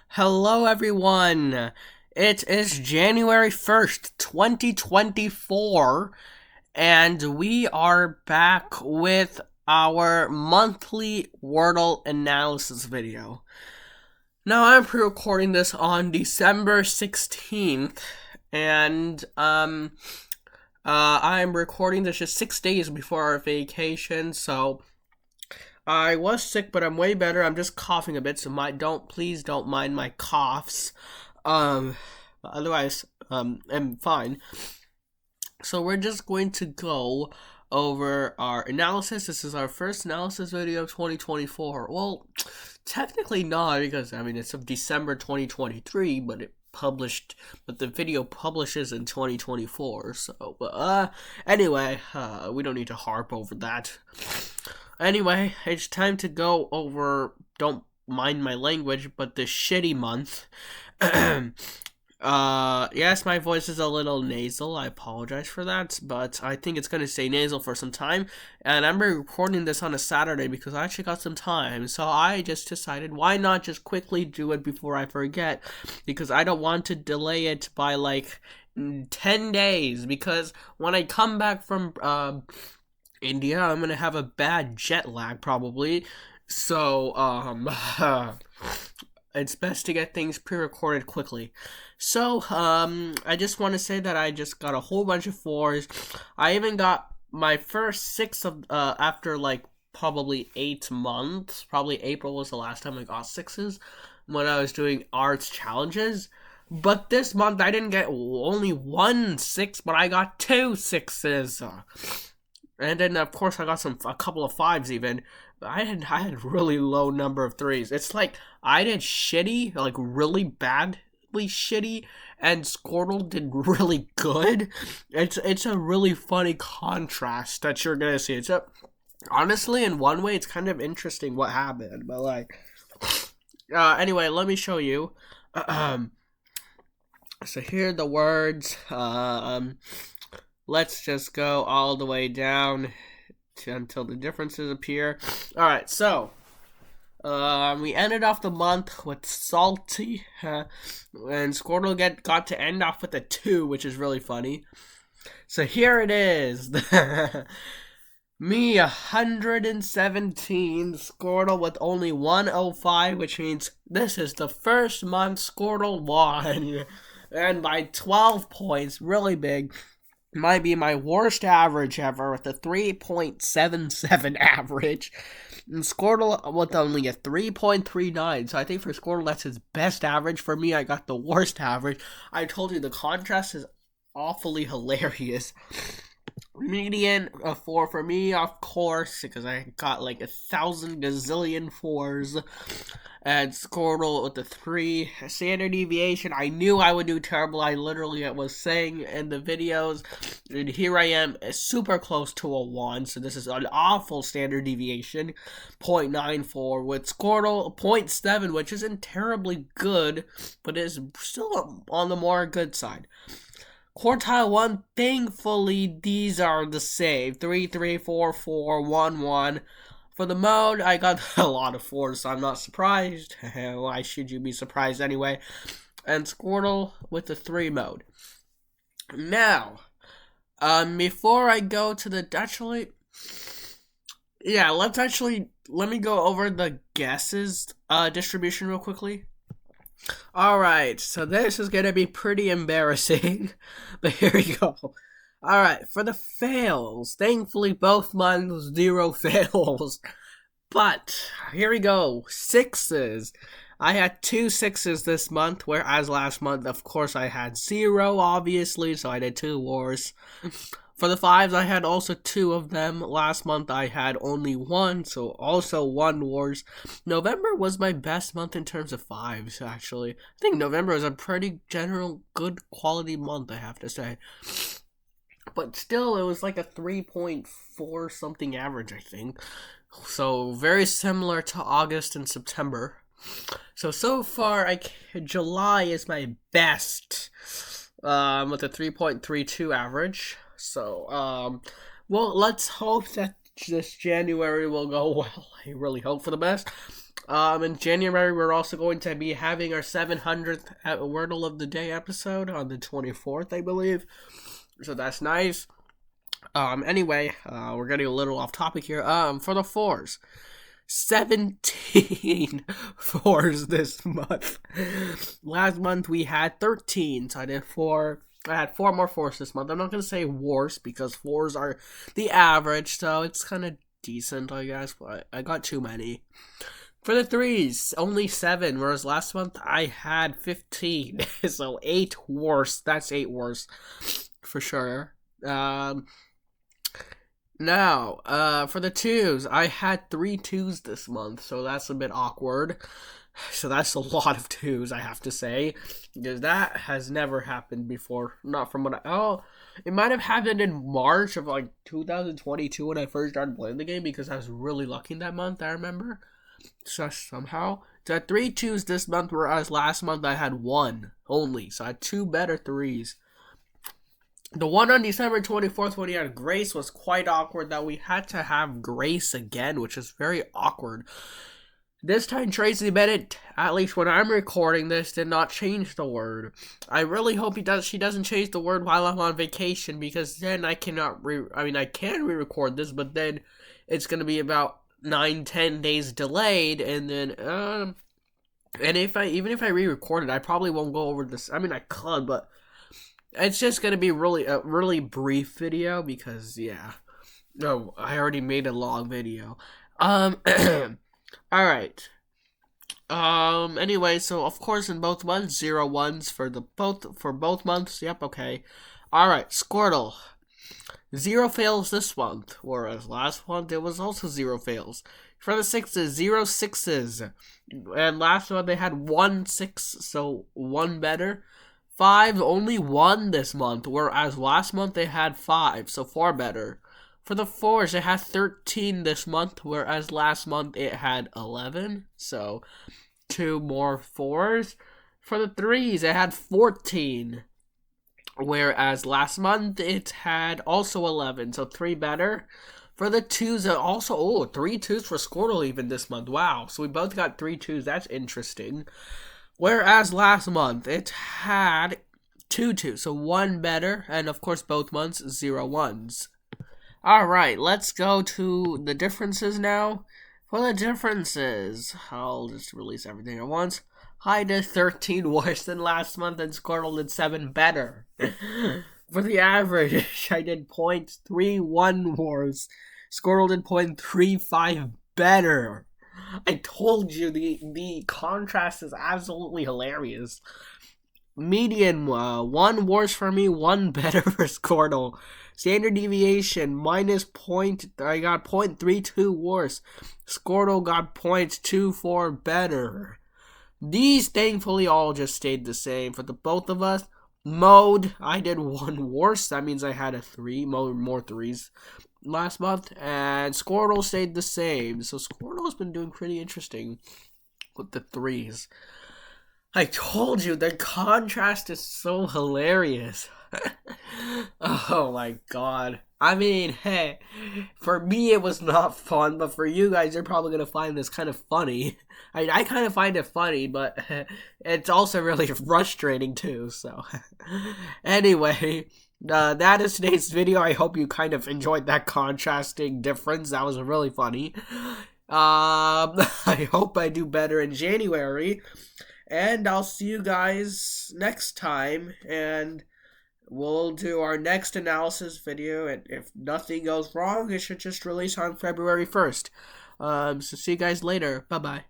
Hello, everyone. It is January 1st, 2024, and we are back with our monthly Wordle analysis video. Now, I'm pre-recording this on December 16th, and, I'm recording this just 6 days before our vacation, so I was sick, but I'm way better. I'm just coughing a bit, so please don't mind my coughs. Um, otherwise, I'm fine. So we're just going to go over our analysis. This is our first analysis video of 2024. Well, technically not, because it's of December 2023, but the video publishes in 2024. So, anyway, we don't need to harp over that. Anyway, it's time to go over, don't mind my language, but the shitty month. Yes, my voice is a little nasal. I apologize for that, but I think it's gonna stay nasal for some time. And I'm recording this on a Saturday because I actually got some time, so I just decided why not just quickly do it before I forget, because I don't want to delay it by like 10 days, because when I come back from, India, I'm gonna have a bad jet lag probably. So, it's best to get things pre-recorded quickly. So, I just want to say that I just got a whole bunch of fours. I even got my first six of, after like probably 8 months. Probably April was the last time I got sixes when I was doing arts challenges. But this month I didn't get only 1 6, but I got 2 sixes. And then of course I got a couple of fives even. I had really low number of threes. It's like I did shitty, like really badly shitty, and Scoredle did really good. It's a really funny contrast that you're gonna see. Honestly, in one way, it's kind of interesting what happened, but like, anyway, let me show you. So here are the words. Let's just go all the way down until the differences appear. Alright, so we ended off the month with salty, and Scoredle got to end off with a 2, which is really funny. So here it is. Me 117, Scoredle with only 105, which means this is the first month Scoredle won, and by 12 points, really big. Might be my worst average ever with a 3.77 average. And Scoredle with only a 3.39. So I think for Scoredle, that's his best average. For me, I got the worst average. I told you the contrast is awfully hilarious. Median a 4 for me, of course, because I got like 1,000 gazillion 4s. And Scoredle with the 3. Standard deviation, I knew I would do terrible. I literally was saying in the videos. And here I am, super close to a 1. So this is an awful standard deviation. 0.94 with Scoredle 0.7, which isn't terribly good, but is still on the more good side. Quartile 1, thankfully, these are the same. 3, 3, 4, 4, 1, 1. For the mode, I got a lot of 4s, so I'm not surprised. Why should you be surprised anyway? And Scoredle with the 3 mode. Now, before I go to the let me go over the guesses distribution real quickly. Alright, so this is gonna be pretty embarrassing, but here we go. Alright, for the fails, thankfully both months 0 fails. But, here we go, sixes. I had 2 sixes this month, whereas last month, of course, I had 0, obviously, so I did 2 wars. For the fives, I had also 2 of them. Last month, I had only 1, so also 1 wars. November was my best month in terms of fives, actually. I think November was a pretty general good quality month, I have to say. But still, it was like a 3.4 something average, I think. So, very similar to August and September. So far, July is my best, with a 3.32 average. So, well, let's hope that this January will go well. I really hope for the best. In January, we're also going to be having our 700th Wordle of the Day episode on the 24th, I believe. So that's nice. Anyway, we're getting a little off topic here. For the fours, 17 fours this month. Last month we had 13, so I had 4 more fours this month. I'm not gonna say worst because fours are the average, so it's kind of decent, I guess. But I got too many. For the threes, only 7, whereas last month I had 15. So 8 worst. That's 8 worst for sure. Now, for the twos, I had 3 twos this month, so that's a bit awkward. So that's a lot of twos, I have to say, because that has never happened before. Not from what it might have happened in March of like 2022 when I first started playing the game, because I was really lucky that month, I remember. So somehow, so I had 3 twos this month, whereas last month I had 1 only, so I had 2 better threes. The one on December 24th when he had Grace was quite awkward, that we had to have Grace again, which is very awkward. This time Tracy Bennett, at least when I'm recording this, did not change the word. I really hope she doesn't change the word while I'm on vacation, because then I cannot I can re-record this, but then it's going to be about 9-10 days delayed, and then and even if I re-record it, I probably won't go over this. I mean, I could, but it's just gonna be a really brief video, because yeah, no, I already made a long video. All right. Anyway, so of course in both months, 0 ones for both months. Yep. Okay. All right. Scoredle. 0 fails this month, whereas last month it was also 0 fails. For the sixes, 0 sixes, and last month they had 1 6, so 1 better. 5, only 1 this month, whereas last month they had 5, so 4 better. For the fours, it had 13 this month, whereas last month it had 11, so 2 more fours. For the threes, it had 14, whereas last month it had also 11, so 3 better. For the twos, it also, 3 twos for Scoredle even this month. Wow, so we both got 3 twos. That's interesting. Whereas last month, it had 2 twos, so 1 better, and of course both months, 0 ones. Alright, let's go to the differences now. For the differences, I'll just release everything at once. I did 13 worse than last month, and Scoredle did 7 better. For the average, I did 0.31 worse. Scoredle did 0.35 better. I told you the contrast is absolutely hilarious. Median, 1 worse for me, 1 better for Scoredle. Standard deviation, I got 0.32 worse. Scoredle got 0.24 better. These thankfully all just stayed the same for the both of us. Mode, I did 1 worse. That means I had a 3, more threes last month, and Scoredle stayed the same. So Scoredle's been doing pretty interesting with the threes. I told you, the contrast is so hilarious. Oh my god. I mean, hey, for me it was not fun, but for you guys, you're probably going to find this kind of funny. I kind of find it funny, but it's also really frustrating too, so. Anyway, that is today's video. I hope you kind of enjoyed that contrasting difference. That was really funny. I hope I do better in January, and I'll see you guys next time, and we'll do our next analysis video, and if nothing goes wrong, it should just release on February 1st. So see you guys later. Bye-bye.